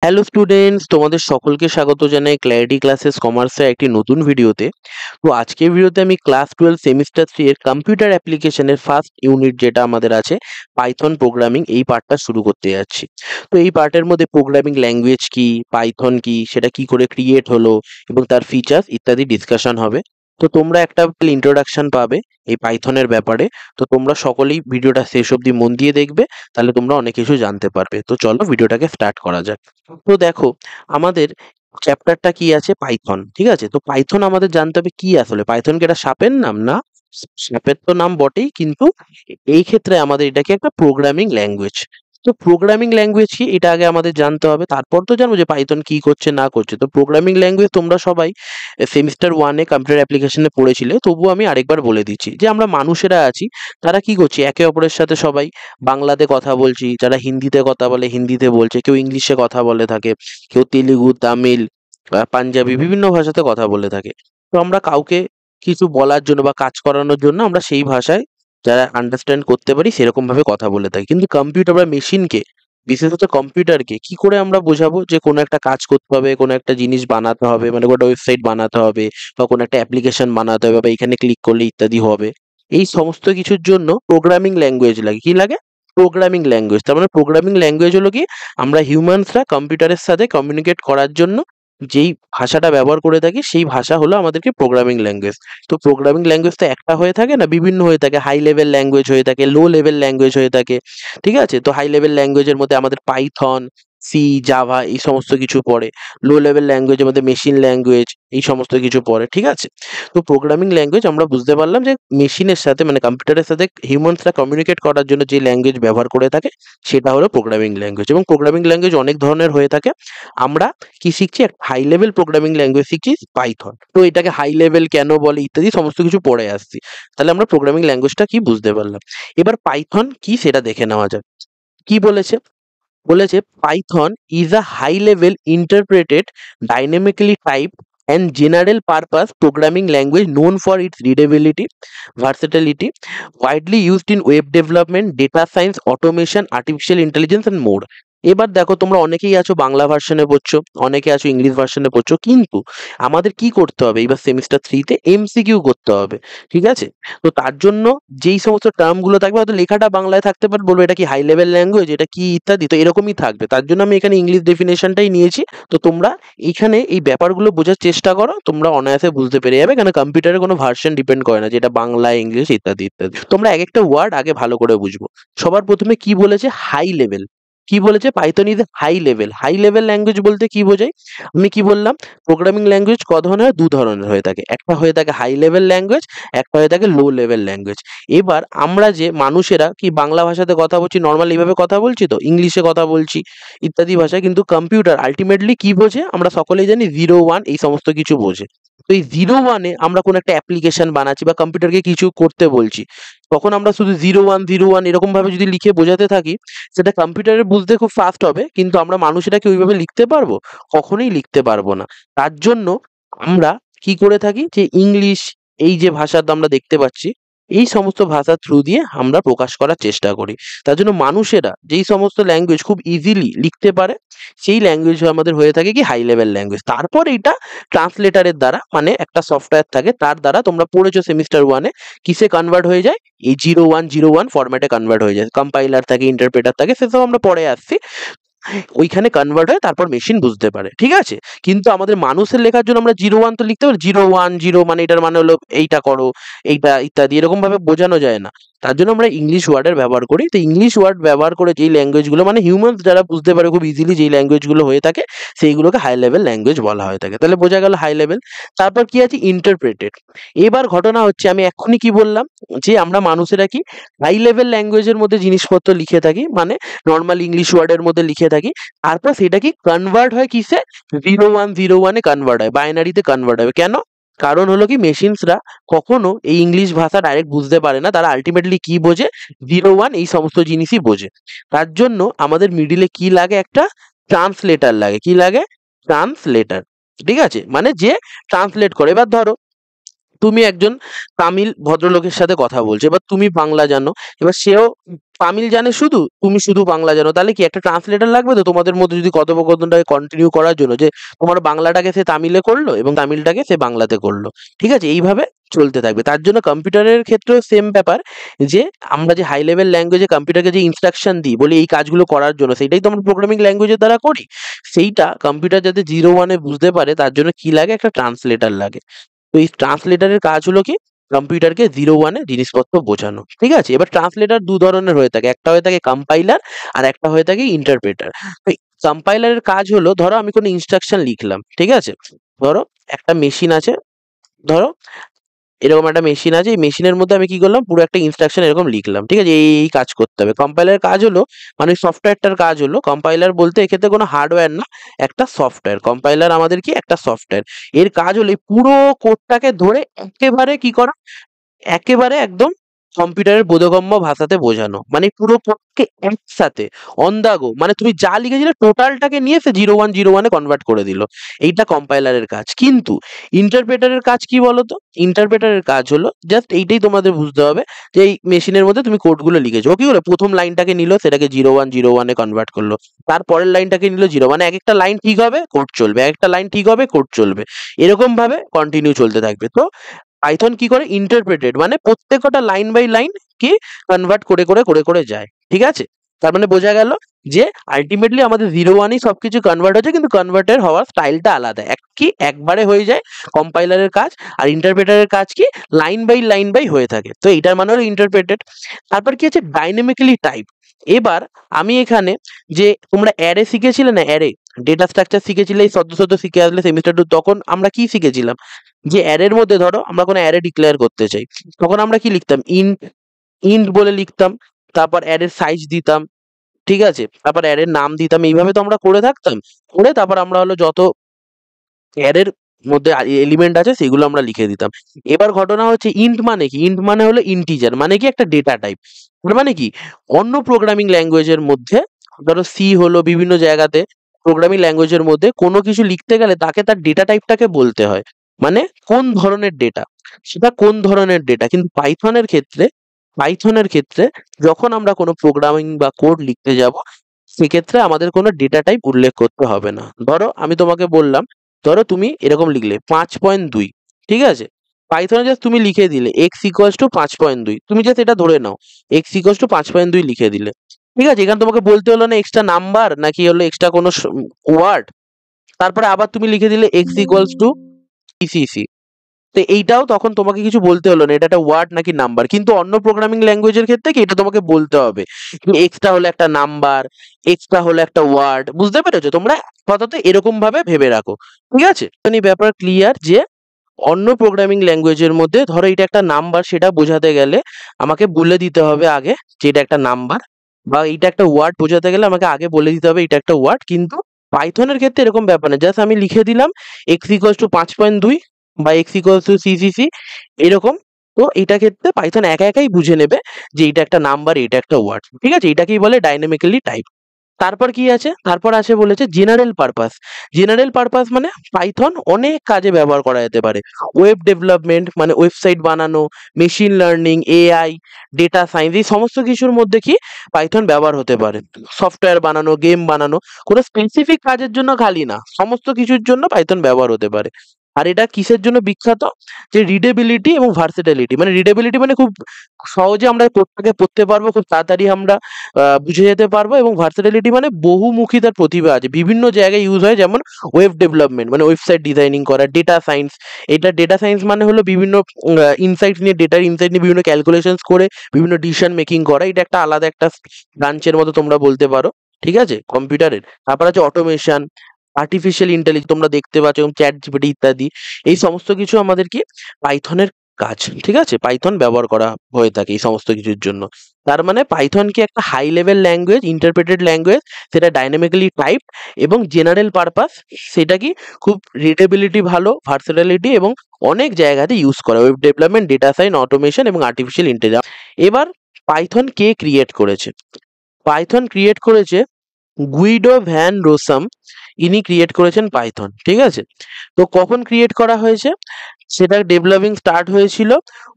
Hello students, তোমাদের সকলকে স্বাগত জানাই ক্ল্যারিটি ক্লাসেস কমার্সের একটি নতুন ভিডিওতে। তো আজকের ভিডিওতে আমি ক্লাস 12 সেমিস্টার 3 এর কম্পিউটার অ্যাপ্লিকেশনের ফার্স্ট ইউনিট যেটা আমাদের আছে পাইথন প্রোগ্রামিং, এই পার্টটা শুরু করতে যাচ্ছি। তো এই পার্টের মধ্যে প্রোগ্রামিং ল্যাঙ্গুয়েজ কি, পাইথন কি, সেটা কি করে ক্রিয়েট হলো এবং তার ফিচার্স ইত্যাদি ডিসকাশন হবে। তো তোমরা একটা ইন্ট্রোডাকশন পাবে এই পাইথনের ব্যাপারে। তো তোমরা সকলেই ভিডিওটা শেষ অবধি মন দিয়ে দেখবে, তাহলে তোমরা অনেক কিছু জানতে পারবে। তো চলো ভিডিওটাকে স্টার্ট করা যাক। তো দেখো, আমাদের চ্যাপ্টারটা কি আছে, পাইথন। ঠিক আছে, তো পাইথন আমাদের জানতে হবে কি আসলে পাইথন কি একটা সাপের নাম? না, সাপের তো নাম বটেই, কিন্তু এই ক্ষেত্রে আমাদের এটাকে একটা প্রোগ্রামিং ল্যাঙ্গুয়েজ। তো প্রোগ্রামিং ল্যাঙ্গুয়েজ কি এটা আগে আমাদের জানতে হবে, তারপর তো জানবো যে পাইথন কি করছে না করছে। তো প্রোগ্রামিং ল্যাঙ্গুয়েজ তোমরা সবাই সেমিস্টার 1-এ কম্পিউটার অ্যাপ্লিকেশনে পড়েছিলে, তবুও আমি আরেকবার বলে দিচ্ছি যে আমরা মানুষেরা আছি, তারা কি করছি, একে অপরের সাথে সবাই বাংলাতে কথা বলছি, যারা হিন্দিতে কথা বলে হিন্দিতে বলছে, কেউ ইংলিশে কথা বলে থাকে, কেউ তেলেগু, তামিল, পাঞ্জাবি বিভিন্ন ভাষাতে কথা বলে থাকে। তো আমরা কাউকে কিছু বলার জন্য বা কাজ করানোর জন্য আমরা সেই ভাষায় যারা আন্ডারস্ট্যান্ড করতে পারি সেরকম ভাবে কথা বলে থাকি। কিন্তু কম্পিউটার বা মেশিনকে, বিশেষত কম্পিউটারকে কি করে আমরা বোঝাবো যে কোনো একটা কাজ করতে হবে, কোনো একটা জিনিস বানাতে হবে, মানে কোনো একটা ওয়েবসাইট বানাতে হবে বা কোনো একটা অ্যাপ্লিকেশন বানাতে হবে বা এখানে ক্লিক করলে ইত্যাদি হবে। এই সমস্ত কিছুর জন্য প্রোগ্রামিং ল্যাঙ্গুয়েজ লাগে। কি লাগে? Programming language. তার মানে প্রোগ্রামিং ল্যাঙ্গুয়েজ হলো কি, আমরা হিউম্যানসরা কম্পিউটারের সাথে কমিউনিকেট করার জন্য যেই ভাষাটা ব্যবহার করে থাকি সেই ভাষা হলো আমাদেরকে প্রোগ্রামিং ল্যাঙ্গুয়েজ। তো প্রোগ্রামিং ল্যাঙ্গুয়েজ তো একটা হয়ে থাকে না, বিভিন্ন হয়ে থাকে। হাই লেভেল ল্যাঙ্গুয়েজ হয়ে থাকে, লো লেভেল ল্যাঙ্গুয়েজ হয়ে থাকে। ঠিক আছে, তো হাই লেভেল ল্যাঙ্গুয়েজের মধ্যে আমাদের পাইথন, সি, জাভা এই সমস্ত কিছু পড়ে। লো লেভেল ল্যাঙ্গুয়েজের মধ্যে মেশিন ল্যাঙ্গুয়েজ এই সমস্ত কিছু পড়ে। ঠিক আছে, তো প্রোগ্রামিং ল্যাঙ্গুয়েজ আমরা বুঝতে পারলাম যে মেশিনের সাথে মানে কম্পিউটারের সাথে হিউম্যানসরা কমিউনিকেট করার জন্য যে ল্যাঙ্গুয়েজ ব্যবহার করে থাকে সেটা হলো প্রোগ্রামিং ল্যাঙ্গুয়েজ। এবং প্রোগ্রামিং ল্যাঙ্গুয়েজ অনেক ধরনের হয়ে থাকে। আমরা কি শিখছি, একটা হাই লেভেল প্রোগ্রামিং ল্যাঙ্গুয়েজ শিখছি, পাইথন। তো এটাকে হাই লেভেল কেন বলে ইত্যাদি সমস্ত কিছু পড়ে আসছি। তাহলে আমরা প্রোগ্রামিং ল্যাঙ্গুয়েজটা কি বুঝতে পারলাম। এবার পাইথন কি সেটা দেখে নেওয়া যাক। কি বলেছে? বলেছে Python is a high level interpreted dynamically type and general purpose programming language known for its readability, versatility, widely used in web development, data science, automation, artificial intelligence and more. এবার দেখো, তোমরা অনেকেই আছো বাংলা ভার্সনে পড়ছো, অনেকে আছো ইংলিশ ভার্সনে পড়ছো, কিন্তু আমাদের কি করতে হবে এবার সেমিস্টার 3-তে এমসিকিউ করতে হবে। ঠিক আছে, তো তার জন্য যেই সমস্ত টার্মগুলো থাকবে, হয়তো লেখাটা বাংলায় থাকতে পারে, বলবো এটা কি হাই লেভেল ল্যাঙ্গুয়েজ, এটা কি ইত্যাদি, তো এরকমই থাকবে। তার জন্য আমি এখানে ইংলিশ ডেফিনেশনটাই নিয়েছি। তো তোমরা এইখানে এই ব্যাপারগুলো বোঝার চেষ্টা করো, তোমরা অনায়াসে বুঝতে পেরে যাবে, কারণ কম্পিউটারে কোনো ভার্সন ডিপেন্ড করে না যেটা বাংলা, ইংলিশ ইত্যাদি ইত্যাদি। তোমরা এক একটা ওয়ার্ড আগে ভালো করে বুঝবো। সবার প্রথমে কি বলেছে, হাই লেভেল। কি বলেছে, Python is high level. High level language বলতে কি বোঝায়? আমি কি বললাম, প্রোগ্রামিং ল্যাঙ্গুয়েজ ক ধরনের হয়, দু ধরনের হয়ে থাকে। একটা হয়ে থাকে হাই লেভেল ল্যাঙ্গুয়েজ, একটা হয়ে থাকে লো লেভেল ল্যাঙ্গুয়েজ। এবার আমরা যে মানুষেরা কি বাংলা ভাষাতে কথা বলছি, নর্মাল এইভাবে কথা বলছি, তো ইংলিশে কথা বলছি ইত্যাদি ভাষায়, কিন্তু কম্পিউটার আলটিমেটলি কি বোঝে আমরা সকলেই জানি, 0-1 এই সমস্ত কিছু বোঝে। তো এই 0-1-এ আমরা কোনো একটা অ্যাপ্লিকেশন বানাচ্ছি বা কম্পিউটারকে কিছু করতে বলছি, তখন আমরা শুধু 0-1 0-1 এরকম ভাবে যদি লিখে বোঝাতে থাকি, সেটা কম্পিউটারে বুঝতে খুব ফাস্ট হবে, কিন্তু আমরা মানুষেরা কি ওইভাবে লিখতে পারবো? কখনোই লিখতে পারবো না। তার জন্য আমরা কি করে থাকি, যে ইংলিশ, এই যে ভাষাটা আমরা দেখতে পাচ্ছি, এই সমস্ত ভাষার থ্রু দিয়ে আমরা প্রকাশ করার চেষ্টা করি। তার জন্য মানুষেরা যেই সমস্ত ল্যাঙ্গুয়েজ খুব ইজিলি লিখতে পারে, সেই ল্যাঙ্গুয়েজ আমাদের হয়ে থাকে কি হাই লেভেল ল্যাঙ্গুয়েজ। তারপর এইটা ট্রান্সলেটারের দ্বারা, মানে একটা সফটওয়্যার থাকে তার দ্বারা, তোমরা পড়েছো সেমিস্টার 1-এ, কিসে কনভার্ট হয়ে যায়, এই 0-1 0-1 ফরম্যাটে কনভার্ট হয়ে যায়। কম্পাইলার থাকে, ইন্টারপ্রেটার থাকে, সেসব আমরা পরে আসছি। ওইখানে কনভার্ট হয়, তারপর মেশিন বুঝতে পারে। ঠিক আছে, কিন্তু আমাদের মানুষের লেখার জন্য আমরা 0-1 তো লিখতে পারি, 0-1 0 মানে এটার মানে হলো এইটা করো, এইটা ইত্যাদি, এরকম ভাবে বোঝানো যায় না। তার জন্য আমরা ইংলিশ ওয়ার্ডের ব্যবহার করি। তো ইংলিশ ওয়ার্ড ব্যবহার করে যেই ল্যাঙ্গুয়েজগুলো, মানে হিউম্যানস যারা বুঝতে পারে খুব ইজিলি, যেই ল্যাঙ্গুয়েজগুলো হয়ে থাকে সেইগুলোকে হাই লেভেল ল্যাঙ্গুয়েজ বলা হয়ে থাকে। তাহলে বোঝা গেল হাই লেভেল। তারপর কি আছে, ইন্টারপ্রেটেড। এবার ঘটনা হচ্ছে, আমি এক্ষুনি কি বললাম, যে আমরা মানুষেরা কি হাই লেভেল ল্যাঙ্গুয়েজের মধ্যে জিনিসপত্র লিখে থাকি, মানে নর্মাল ইংলিশ ওয়ার্ডের মধ্যে লিখে থাকি। তারপর সেটা কি কনভার্ট হয় কিসে, 0-1 0-1-এ কনভার্ট হয়, বাইনারিতে কনভার্ট হবে। কেন? কারণ হলো কি, মেশিনসরা কখনো এই ইংলিশ ভাষা ডাইরেক্ট বুঝতে পারে না, তারা আলটিমেটলি কি বোঝে, 0-1 এই সমস্ত জিনিসই বোঝে। তার জন্য আমাদের মিডিলে কি লাগে, একটা ট্রান্সলেটার লাগে। কি লাগে? ট্রান্সলেটার। ঠিক আছে, মানে যে ট্রান্সলেট করে। এবার ধরো তুমি একজন তামিল ভদ্রলোকের সাথে কথা বলছো, এবার তুমি বাংলা জানো, এবার সেও তামিল জানে শুধু, তুমি শুধু বাংলা জানো, তাহলে কি একটা ট্রান্সলেটর লাগবে তো তোমাদের মধ্যে যদি কথোপকথনটাকে কন্টিনিউ করার জন্য, যে তোমার বাংলাটাকে সে তামিলে করলো এবং তামিলটাকে সে বাংলাতে করলো, ঠিক আছে, এইভাবে চলতে থাকবে। তার জন্য কম্পিউটারের ক্ষেত্রেও সেম ব্যাপার, যে আমরা যে হাই লেভেল ল্যাঙ্গুয়েজে কম্পিউটারকে যে ইনস্ট্রাকশন দিই, বলি এই কাজগুলো করার জন্য, সেটাই তো আমরা প্রোগ্রামিং ল্যাঙ্গুয়েজের দ্বারা করি। সেইটা কম্পিউটার যাতে 0-1-এ বুঝতে পারে, তার জন্য কি লাগে, একটা ট্রান্সলেটর লাগে। তো এই ট্রান্সলেটরের কাজ হলো কি, কম্পিউটারকে 0-1-এ জিনিসপত্র বোঝানো, ঠিক আছে। এবার ট্রান্সলেটর দু ধরনের হয়ে থাকে, একটা হয়ে থাকে কম্পাইলার আর একটা হয়ে থাকে ইন্টারপ্রেটার। কম্পাইলারের কাজ হলো, ধরো আমি কোনো ইনস্ট্রাকশন লিখলাম, ঠিক আছে, ধরো একটা মেশিন আছে, ধরো এরকম একটা মেশিন আছে, এই মেশিনের মধ্যে আমি কি করলাম, পুরো একটা ইনস্ট্রাকশন এরকম লিখলাম, ঠিক আছে, এই কাজ করতে হবে। কম্পাইলারের কাজ হলো, মানে সফটওয়্যারটার কাজ হলো, কম্পাইলার বলতে এক্ষেত্রে কোনো হার্ডওয়্যার না, একটা সফটওয়্যার। কম্পাইলার আমাদের কি একটা সফটওয়্যার, এর কাজ হলো এই পুরো কোডটাকে ধরে একেবারে কি করা, একেবারে একদম কম্পিউটারের বোধগম্য ভাষাতে বোঝানো, মানে পুরো কোডকে একসাথে অন দা গো, মানে তুমি যা লিখেছিলে টোটালটাকে নিয়ে সে 0-1-0-1-এ কনভার্ট করে দিল। এইটা কম্পাইলারের কাজ। কিন্তু ইন্টারপ্রেটারের কাজ কি বলতো, ইন্টারপ্রেটারের কাজ হলো জাস্ট এইটাই তোমাদের বুঝতে হবে, যে এই মেশিনের মধ্যে তুমি কোডগুলো লিখেছো, ও কি হলো, প্রথম লাইনটাকে নিল, সেটাকে 0-1-0-1-এ কনভার্ট করলো, তারপরের লাইনটাকে নিল 0, মানে এক একটা লাইন ঠিক হবে কোড চলবে, এক একটা লাইন ঠিক হবে কোড চলবে, এরকম ভাবে কন্টিনিউ চলতে থাকবে। তো পাইথন কি করে, ইন্টারপ্রেটেড মানে প্রত্যেকটা লাইন বাই লাইন কি কনভার্ট করে করে করে করে যায়, ঠিক আছে। তার মানে বোঝা গেল যে আলটিমেটলি আমাদের 0-1-ই সবকিছু কনভার্ট হচ্ছে, কিন্তু কনভার্টের হওয়ার স্টাইলটা আলাদা, এক কি একবারে হয়ে যায় কম্পাইলারের কাজ, আর ইন্টারপ্রেটারের কাজ কি লাইন বাই হয়ে থাকে। তো এইটার মানে হলো ইন্টারপ্রেটেড। তারপর কি আছে, ডাইনামিক্যালি টাইপ। এবার আমি এখানে, যে তোমরা অ্যারে শিখেছিলে না, অ্যারে ডেটা স্ট্রাকচার শিখেছিলে এই সদ্য সদ্য শিখে আসলে সেমিস্টার 2, তখন আমরা কি শিখেছিলাম, যে অ্যারের মধ্যে ধরো আমরা কোনো অ্যারে ডিক্লেয়ার করতে চাই, তখন আমরা কি লিখতাম, ইন্ট, ইন্ট বলে লিখতাম, তারপর অ্যারের সাইজ দিতাম, ঠিক আছে, তারপর অ্যারের নাম দিতাম, এইভাবে তো আমরা করে থাকতাম। করে তারপর আমরা হলো যত অ্যারের মধ্যে এলিমেন্ট আছে সেগুলো আমরা লিখে দিতাম। এবার ঘটনা হচ্ছে ইন্ট মানে কি, ইন্ট মানে হলো ইন্টিজার, মানে কি একটা ডেটা টাইপ। মানে কি, অন্য প্রোগ্রামিং ল্যাঙ্গুয়েজের মধ্যে, ধরো সি হলো, বিভিন্ন জায়গাতে প্রোগ্রামিং ল্যাঙ্গুয়েজের মধ্যে কোনো কিছু লিখতে গেলে তাকে তার ডেটা টাইপটাকে বলতে হয়, মানে কোন ধরনের ডেটা, সেটা কোন ধরনের ডেটা। কিন্তু পাইথনের ক্ষেত্রে যখন আমরা কোনো প্রোগ্রামিং বা কোড লিখতে যাব, সেক্ষেত্রে আমাদের কোনো ডেটা টাইপ উল্লেখ করতে হবে না। ধরো আমি তোমাকে বললাম, ধরো তুমি এরকম লিখলে 5.2, ঠিক আছে, পাইথনে জাস্ট তুমি লিখে দিলে x=5.2, তুমি জাস্ট এটা ধরে নাও, x=5.2 লিখে দিলে, ঠিক আছে। এখানে তোমাকে বলতে হলো না এক্সট্রা নাম্বার নাকি হলো এক্সট্রা কোনো ওয়ার্ড, তারপরে আবার তুমি লিখে দিলে x=cc। তো এইটাও তখন তোমাকে কিছু বলতে হলো না, এটা একটা ওয়ার্ড নাকি নাম্বার। কিন্তু অন্য প্রোগ্রামিং ল্যাঙ্গুয়েজের ক্ষেত্রে কি, এটা তোমাকে বলতে হবে, এক্সট্রা হলো একটা নাম্বার, এক্সট্রা হলো একটা ওয়ার্ড, বুঝতে পেরেছো তোমরা, আপাতত এরকম ভাবে ভেবে রাখো, ঠিক আছে। এই ব্যাপার ক্লিয়ার, যে অন্য প্রোগ্রামিং ল্যাঙ্গুয়েজের মধ্যে ধরো এটা একটা নাম্বার, সেটা বোঝাতে গেলে আমাকে বলে দিতে হবে আগে যে এটা একটা নাম্বার, বা এটা একটা ওয়ার্ড বোঝাতে গেলে আমাকে আগে বলে দিতে হবে এটা একটা ওয়ার্ড। কিন্তু পাইথনের ক্ষেত্রে এরকম ব্যাপার না, জাস্ট আমি লিখে দিলাম x=5.2 বা x=ccc এরকম। তো এটা ক্ষেত্রে পাইথন একা একাই বুঝে নেবে যে এটা একটা নাম্বার, এটা একটা ওয়ার্ড, ঠিক আছে। এটাকেই বলে ডাইনামিক্যালি টাইপ। তারপর কি আছে, তারপর আছে বলেছে জেনারেল পারপাস। জেনারেল পারপাস মানে পাইথন অনেক কাজে ব্যবহার করা যেতে পারে। ওয়েব ডেভেলপমেন্ট মানে ওয়েবসাইট বানানো, machine learning, AI, data science, এই সমস্ত কিছুর মধ্যে কি পাইথন ব্যবহার হতে পারে। সফটওয়্যার বানানো, গেম বানানো, কোনো স্পেসিফিক কাজের জন্য খালি না, সমস্ত কিছুর জন্য পাইথন ব্যবহার হতে পারে। আর এটা কিসের জন্য বিখ্যাত, যে রিডেবিলিটি এবং ভার্সেটিলিটি। মানে রিডেবিলিটি মানে খুব সহজে আমরা কোডটাকে পড়তে পারবো, খুব তাড়াতাড়ি আমরা বুঝে যেতে পারবো, এবং ভার্সেটিলিটি মানে বহুমুখিতার প্রতিভা আছে, বিভিন্ন জায়গায় ইউজ হয়। যেমন ওয়েব ডেভেলপমেন্ট মানে ওয়েবসাইট ডিজাইনিং করা, ডেটা সায়েন্স, এটা ডেটা সায়েন্স মানে হলো বিভিন্ন ইনসাইটস নিয়ে, ডেটার ইনসাইট নিয়ে বিভিন্ন ক্যালকুলেশনস করে বিভিন্ন ডিসিশন মেকিং করা, এটা একটা আলাদা একটা ব্রাঞ্চের মতো তোমরা বলতে পারো, ঠিক আছে, কম্পিউটারের। তারপর আছে অটোমেশন, আর্টিফিশিয়াল ইন্টেলিজেন্স, তোমরা দেখতে পাচ্ছ এবং চ্যাট জিপিটি ইত্যাদি, এই সমস্ত কিছু আমাদের কি পাইথনের কাজ, ঠিক আছে। পাইথন ব্যবহার করা হয়ে থাকে এই সমস্ত কিছুর জন্য। তার মানে পাইথন কি একটা high level language, interpreted language, সেটা ডাইনামিক্যালি টাইপ এবং জেনারেল পারপাস, সেটা কি খুব রিডেবিলিটি ভালো, ভার্সেটিলিটি এবং অনেক জায়গাতে ইউজ করা, web development, data science, automation এবং আর্টিফিশিয়াল ইন্টেলিজেন্স। এবার পাইথন কে ক্রিয়েট করেছে, পাইথন ক্রিয়েট করেছে গুইডো ভ্যান রোসাম, ইনি ক্রিয়েট করেছেন পাইথন, ঠিক আছে। তো কখন ক্রিয়েট করা হয়েছে, সেটা ডেভেলপিং স্টার্ট হয়েছিল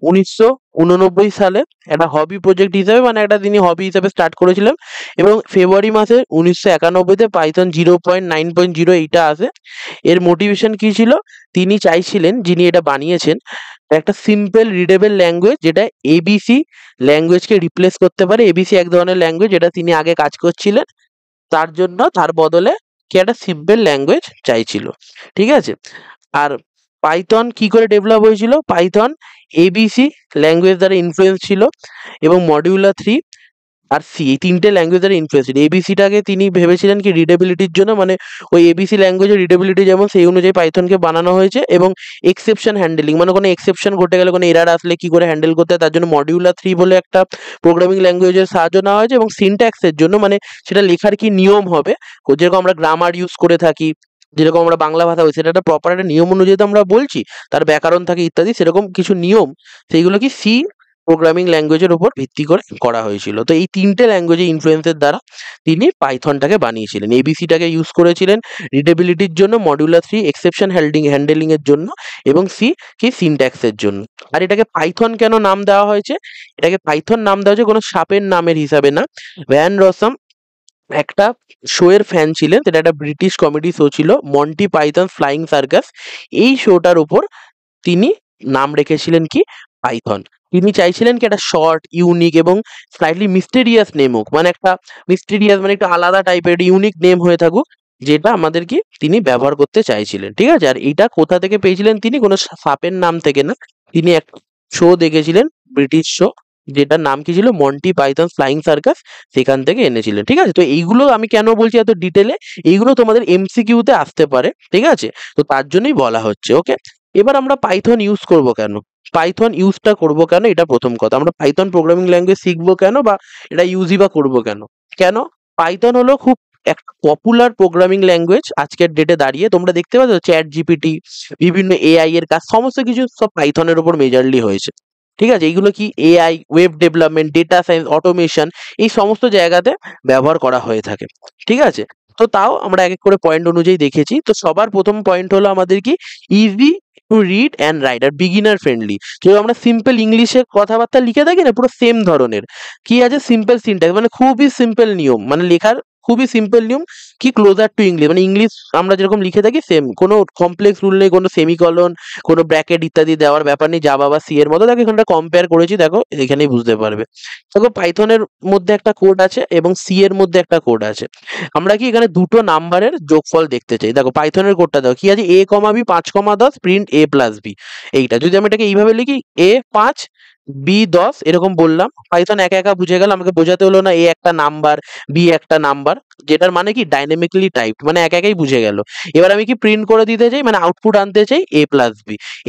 1989 সালে একটা হবি প্রজেক্ট হিসেবে, মানে একটা তিনি হবি হিসেবে স্টার্ট করেছিলেন, এবং ফেব্রুয়ারি মাসে 1991-তে পাইথন 0.9.0 এইটা আসে। এর মোটিভেশন কি ছিল? তিনি চাইছিলেন, যিনি এটা বানিয়েছেন, একটা সিম্পল রিডেবল ল্যাঙ্গুয়েজ যেটা এবিসি ল্যাঙ্গুয়েজকে রিপ্লেস করতে পারে। এবিসি এক ধরনের ল্যাঙ্গুয়েজ যেটা তিনি আগে কাজ করছিলেন, তার জন্য তার বদলে কি একটা সিম্পল ল্যাঙ্গুয়েজ চাইছিল, ঠিক আছে? আর পাইথন কি করে ডেভেলপ হয়েছিল? পাইথন এবিসি ল্যাঙ্গুয়েজ দ্বারা ইনফ্লুয়েন্স ছিল, এবং মডিউলার 3 আর সি, এই তিনটে ল্যাঙ্গুয়েজ দ্বারা ইনফ্লুয়েন্স ছিল। এবিসিটাকে তিনি ভেবেছিলেন কি রিডেবিলিটির জন্য, মানে ওই এবিসি ল্যাঙ্গুয়েজের রিডেবিলিটি যেমন, সেই অনুযায়ী পাইথনকে বানানো হয়েছে, এবং এক্সেপশন হ্যান্ডেলিং, মানে কোনো এক্সেপশন ঘটে গেলে, কোনো এরার আসলে কি করে হ্যান্ডেল করতে হয়, তার জন্য মডিউলার 3 বলে একটা প্রোগ্রামিং ল্যাঙ্গুয়েজের সাহায্য নেওয়া হয়েছে, এবং সিনট্যাক্সের জন্য, মানে সেটা লেখার কি নিয়ম হবে, যেরকম আমরা গ্রামার ইউজ করে থাকি, যেরকম আমরা বাংলা ভাষা বলছি, সেটা একটা প্রপার একটা নিয়ম অনুযায়ী তো আমরা বলছি, তার ব্যাকরণ থাকে ইত্যাদি, সেরকম কিছু নিয়ম, সেইগুলো কি সি প্রোগ্রামিং ল্যাঙ্গুয়েজের উপর ভিত্তি করে করা হয়েছিল। তো এই তিনটে ল্যাঙ্গুয়েজের ইনফ্লুয়েন্সের দ্বারা তিনি পাইথনটাকে বানিয়েছিলেন। এবিসিটাকে ইউজ করেছিলেন রিডেবিলিটির জন্য, মডিউলার 3 এক্সেপশন হ্যান্ডলিং এর জন্য, এবং সি কি সিনট্যাক্সের জন্য। আর এটাকে পাইথন কেন নাম দেওয়া হয়েছে? এটাকে পাইথন নাম দেওয়া হয়েছে কোনো সাপের নামের হিসাবে না। ভ্যান রসম একটা শো এর ফ্যান ছিলেন, সেটা একটা ব্রিটিশ কমেডি শো ছিল, মন্টি পাইথন ফ্লাইং সার্কাস। এই শোটার উপর তিনি নাম রেখেছিলেন কি পাইথন। তিনি চাইছিলেন কি একটা শর্ট, ইউনিক এবং স্লাইটলি মিস্টেরিয়াস নেম হোক, মানে একটা মিস্টেরিয়াস মানে একটু আলাদা টাইপের ইউনিক নেম হয়ে থাকুক, যেটা আমাদের কি তিনি ব্যবহার করতে চাইছিলেন, ঠিক আছে? আর এটা কোথা থেকে পেয়েছিলেন? তিনি কোনো সাপের নাম থেকে না, তিনি একটা শো দেখেছিলেন, ব্রিটিশ শো, যেটার নাম কি ছিল মন্টি পাইথন ফ্লাইং সার্কাস, সেখান থেকে এনেছিলেন, ঠিক আছে? তো এইগুলো আমি কেন বলছি এত ডিটেলে, এইগুলো তোমাদের এমসিকিউতে আসতে পারে, ঠিক আছে? তো তার জন্যই বলা হচ্ছে, ওকে? এবার আমরা পাইথন ইউজ করব কেন? পাইথন ইউজটা করব কেন? এটা প্রথম কথা। আমরা পাইথন প্রোগ্রামিং ল্যাঙ্গুয়েজ শিখবো কেন, বা এটা ইউজই বা করবো কেন? কেন? পাইথন হলো খুব একটা পপুলার প্রোগ্রামিং ল্যাঙ্গুয়েজ আজকের ডেটে দাঁড়িয়ে। তোমরা দেখতে পাচ্ছ চ্যাট জিপিটি, বিভিন্ন এআই এর কাজ, সমস্ত কিছু সব পাইথনের উপর মেজরলি হয়েছে, ঠিক আছে? এইগুলো কি AI, web development, data science, automation, এই সমস্ত জায়গাতে ব্যবহার করা হয়ে থাকে, ঠিক আছে? তো তাও আমরা এক এক করে পয়েন্ট অনুযায়ী দেখেছি। তো সবার প্রথম পয়েন্ট হলো আমাদের কি easy to read and write, আর বিগিনার ফ্রেন্ডলি। যদি আমরা সিম্পল ইংলিশে কথাবার্তা লিখে থাকি না, পুরো সেম ধরনের কি আছে, সিম্পল সিনট্যাক্স, মানে খুবই সিম্পল নিয়ম, মানে লেখার খুবই সিম্পল নিয়ম, কি ক্লোজার টু ইংলিশ, মানে ইংলিশ আমরা যেরকম লিখে থাকি সেম, কোনো কমপ্লেক্স রুল নেই, কোনো সেমিকলন, কোনো ব্র্যাকেট ইত্যাদি দেওয়ার ব্যাপার নেই, জাভা বা সি এর মতো। দেখো এখানটা কম্পেয়ার করেছি, দেখো এখানেই বুঝতে পারবে। দেখো পাইথনের মধ্যে একটা কোড আছে এবং সি এর মধ্যে একটা কোড আছে। আমরা কি এখানে দুটো নাম্বারের যোগফল দেখতে চাই। দেখো পাইথনের কোডটা দেখো কি আছে, a, b 5,10 প্রিন্ট a+b। এইটা যদি আমি এটাকে এইভাবে লিখি, a 5 b 10, এরকম বললাম, পাইথন একা একা বুঝে গেল, আমাকে বোঝাতে হলো না এ একটা নাম্বার, বি একটা নাম্বার, যেটার মানে কি ডাইনামিক্যালি টাইপড, মানে একা একাই বুঝে গেল। এবার আমি কি প্রিন্ট করে দিতে চাই, মানে আউটপুট আনতে চাই a+b,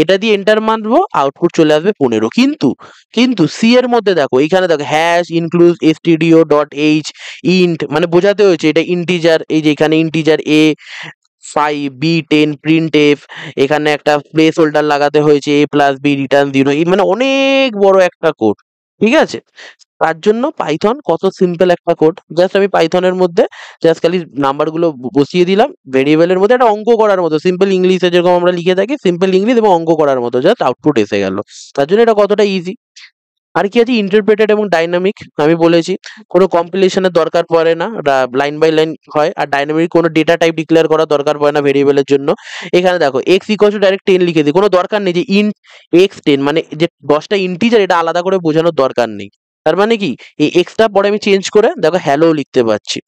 এটা দিয়ে এন্টার মারবো, আউটপুট চলে আসবে 15। কিন্তু সি এর মধ্যে দেখো, এইখানে দেখো হ্যাশ ইনক্লুড stdio.h ইন্ট, মানে বোঝাতে হয়েছে এটা ইন্টিজার, এই যে এখানে integer a5 b10 print F, এখানে একটা প্লেস হোল্ডার লাগাতে হয়েছে a+b রিটার্ন 0, এই মানে অনেক বড় একটা কোড, ঠিক আছে? তার জন্য পাইথন কত সিম্পল একটা কোড, জাস্ট আমি পাইথনের মধ্যে জাস্ট খালি নাম্বারগুলো বসিয়ে দিলাম, ভেরিয়েবলের মধ্যে একটা অঙ্ক করার মতো, সিম্পল ইংলিশে যেরকম আমরা লিখে থাকি, সিম্পল ইংলিশ এবং অঙ্ক করার মতো, জাস্ট আউটপুট এসে গেল। তার জন্য এটা কতটা ইজি। আর কি আছে, ইন্টারপ্রেটেড এবং ডাইনামিক, আমি বলেছি কোনো কম্পিলেশনের দরকার পড়ে না, লাইন বাই লাইন হয়। আর ডাইনামিক কোনো ডেটা টাইপ ডিক্লেয়ার করার দরকার পড়ে না ভেরিয়েবলের জন্য। এখানে দেখো এক্স ইকুয়াল টু ডাইরেক্ট 10 লিখে দিই, কোনো দরকার নেই যে ইন্ট x10, মানে যে 10টা ইন্টিজার এটা আলাদা করে বোঝানোর দরকার নেই। তার মানে কি এই এক্সটা পরে আমি চেঞ্জ করে দেখো হ্যালো লিখতে পারছি,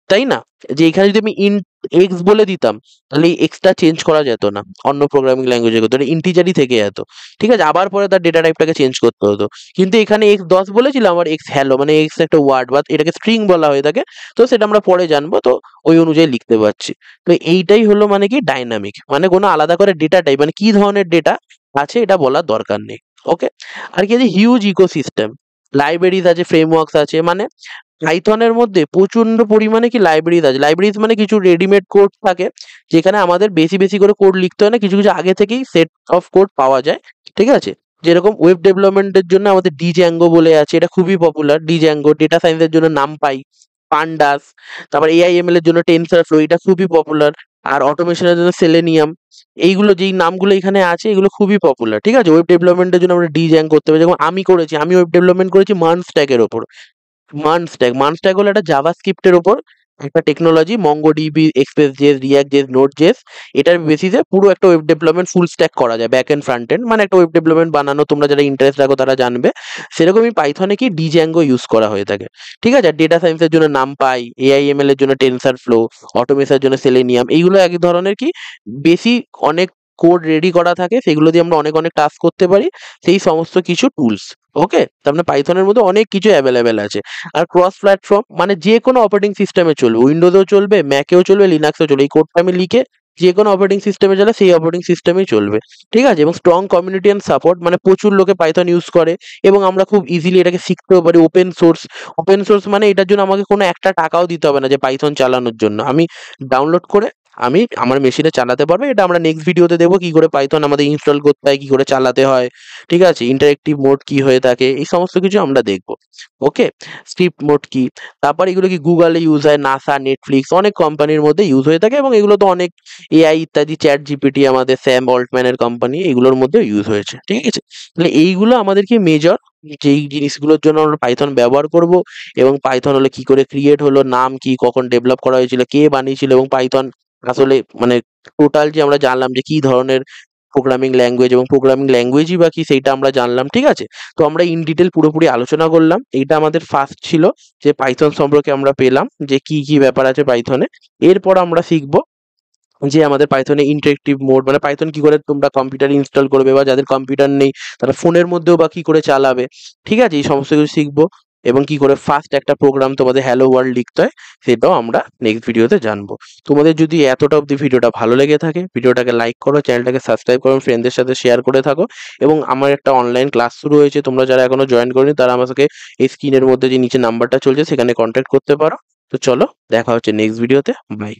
তাই না? যে এখানে যদি আমি ইন্ট এক্স বলে দিতাম, তাহলে এই এক্সটা চেঞ্জ করা যেত না, অন্য প্রোগ্রামিং ল্যাঙ্গুয়েজে করতো, এটা ইন্টিজারই থেকে যেত, ঠিক আছে? আবার পরে তার ডেটা টাইপটাকে চেঞ্জ করতে হতো। কিন্তু এখানে x10 বলেছিলাম, আমার এক্স হ্যালো, মানে এক্স একটা ওয়ার্ড বা এটাকে স্ট্রিং বলা হয়ে থাকে, তো সেটা আমরা পরে জানবো, তো ওই অনুযায়ী লিখতে পারছি। তো এইটাই হলো মানে কি ডাইনামিক, মানে কোনো আলাদা করে ডেটা টাইপ, মানে কি ধরনের ডেটা আছে এটা বলার দরকার নেই, ওকে? আর কি আছে, হিউজ ইকোসিস্টেম, লাইব্রেরিজ আছে, ফ্রেমওয়ার্কস আছে, মানে পাইথনের মধ্যে প্রচন্ড পরিমাণে কি লাইব্রেরিজ আছে। লাইব্রেরিজ মানে কিছু রেডিমেড কোড থাকে, যেখানে আমাদের বেশি বেশি করে কোড লিখতে হয় না, কিছু কিছু আগে থেকেই সেট অফ কোড পাওয়া যায়, ঠিক আছে? যেরকম ওয়েব ডেভেলপমেন্টের জন্য আমাদের ডিজ্যাঙ্গো বলে আছে, এটা খুবই পপুলার ডিজ্যাঙ্গো। ডেটা সায়েন্সের জন্য নামপাই, পান্ডাস, তারপর এআইএমএল এর জন্য টেনসরফ্লো, এটা খুবই পপুলার। আর অটোমেশনের জন্য সেলেনিয়াম। এইগুলো যেই নামগুলো এখানে আছে এগুলো খুবই পপুলার, ঠিক আছে? ওয়েব ডেভেলপমেন্টের জন্য আমরা ডিজ্যাং করতে পারি, যেমন আমি করেছি, আমি ওয়েব ডেভেলপমেন্ট করেছি মার্ন স্ট্যাকের ওপর। মার্ন স্ট্যাক হলো একটা জাভাস্ক্রিপ্টের ওপর একটা টেকনোলজি, মঙ্গোডিবি, এক্সপ্রেস.js, রিঅ্যাক্ট.js, নোড.js, এটার বেসিসে পুরো একটা ওয়েব ডেভেলপমেন্ট ফুল স্ট্যাক করা যায়, ব্যাক এন্ড ফ্রন্ট এন্ড, মানে একটা ওয়েব ডেভেলপমেন্ট বানানো, তোমরা যারা ইন্টারেস্ট রাখো তারা জানবে। সেরকমই পাইথনে কি ডিজ্যাঙ্গো ইউজ করা হয়ে থাকে, ঠিক আছে? আর ডেটা সায়েন্সের জন্য নামপাই, এআইএমএল এর জন্য টেনসার ফ্লো, অটোমেশনের জন্য সেলেনিয়াম, এইগুলো এক ধরনের কি বেসিক অনেক কোড রেডি করা থাকে, সেগুলো দিয়ে আমরা অনেক অনেক টাস্ক করতে পারি, সেই সমস্ত কিছু টুলস। ওকে, তার মানে পাইথনের মধ্যে অনেক কিছু অ্যাভেলেবেল আছে। আর ক্রস প্ল্যাটফর্ম মানে যে কোনো অপারেটিং সিস্টেমে চলবে, উইন্ডোজেও চলবে, ম্যাকেও চলবে, লিনাক্সেও চলবে। এই কোডটা আমি লিখে যে কোনো অপারেটিং সিস্টেমে চলে সেই অপারেটিং সিস্টেমেই চলবে, ঠিক আছে? এবং স্ট্রং কমিউনিটি অ্যান্ড সাপোর্ট, মানে প্রচুর লোকে পাইথন ইউজ করে এবং আমরা খুব ইজিলি এটাকে শিখতেও পারি। ওপেন সোর্স মানে এটার জন্য আমাকে কোনো একটা টাকাও দিতে হবে না যে পাইথন চালানোর জন্য, আমি ডাউনলোড করে আমি আমার মেশিনে চালাতে পারবো। এটা আমরা নেক্সট ভিডিওতে দেবো কি করে পাইথন আমাদের ইনস্টল করতে হয়, কি করে চালাতে হয়, ঠিক আছে? ইন্টারেক্টিভ মোড কি হয়ে থাকে, এই সমস্ত কিছু আমরা দেখবো। ওকে, স্ক্রিপ্ট মোড কি, তারপর এগুলো কি গুগলে ইউজ হয়, নাসা, নেটফ্লিক্স, অনেক কোম্পানির মধ্যে ইউজ হয়ে থাকে এবং এগুলো তো অনেক এআই ইত্যাদি, চ্যাট জিপিটি, আমাদের স্যাম অল্টম্যানের কোম্পানি, এগুলোর মধ্যে ইউজ হয়েছে, ঠিক আছে? তাহলে এইগুলো আমাদেরকে মেজর যেই জিনিসগুলোর জন্য আমরা পাইথন ব্যবহার করব, এবং পাইথন হলে কি করে ক্রিয়েট হলো, নাম কি, কখন ডেভেলপ করা হয়েছিল, কে বানিয়েছিল, এবং পাইথন আসলে মানে টোটাল যে আমরা জানলাম যে কি ধরনের প্রোগ্রামিং ল্যাঙ্গুয়েজ, এবং প্রোগ্রামিং ল্যাঙ্গুয়েজই বা কি সেইটা আমরা জানলাম, ঠিক আছে? তো আমরা ইন ডিটেল পুরোপুরি আলোচনা করলাম। এইটা আমাদের ফার্স্ট ছিল যে পাইথন সম্পর্কে আমরা পেলাম যে কি কি ব্যাপার আছে পাইথনে। এরপর আমরা শিখবো যে আমাদের পাইথনে ইন্টারেক্টিভ মোড, মানে পাইথন কি করে তোমরা কম্পিউটারে ইনস্টল করবে, বা যাদের কম্পিউটার নেই তারা ফোনের মধ্যেও বা কি করে চালাবে, ঠিক আছে? এই সমস্ত কিছু শিখবো। এবং কি করে ফার্স্ট একটা প্রোগ্রাম তোমাদের হ্যালো ওয়ার্ল্ড লিখতে হয় সেটাও আমরা নেক্সট ভিডিওতে জানবো। তোমাদের যদি এতটা অবধি ভিডিওটা ভালো লেগে থাকে, ভিডিওটাকে লাইক করো, চ্যানেলটাকে সাবস্ক্রাইব করো, ফ্রেন্ডদের সাথে শেয়ার করে থাকো। এবং আমার একটা অনলাইন ক্লাস শুরু হয়েছে, তোমরা যারা এখনো জয়েন করোনি তারা আমাকে এই স্ক্রিনের মধ্যে যে নিচে নাম্বারটা চলছে সেখানে কন্ট্যাক্ট করতে পারো। তো চলো, দেখা হচ্ছে নেক্সট ভিডিওতে। বাই।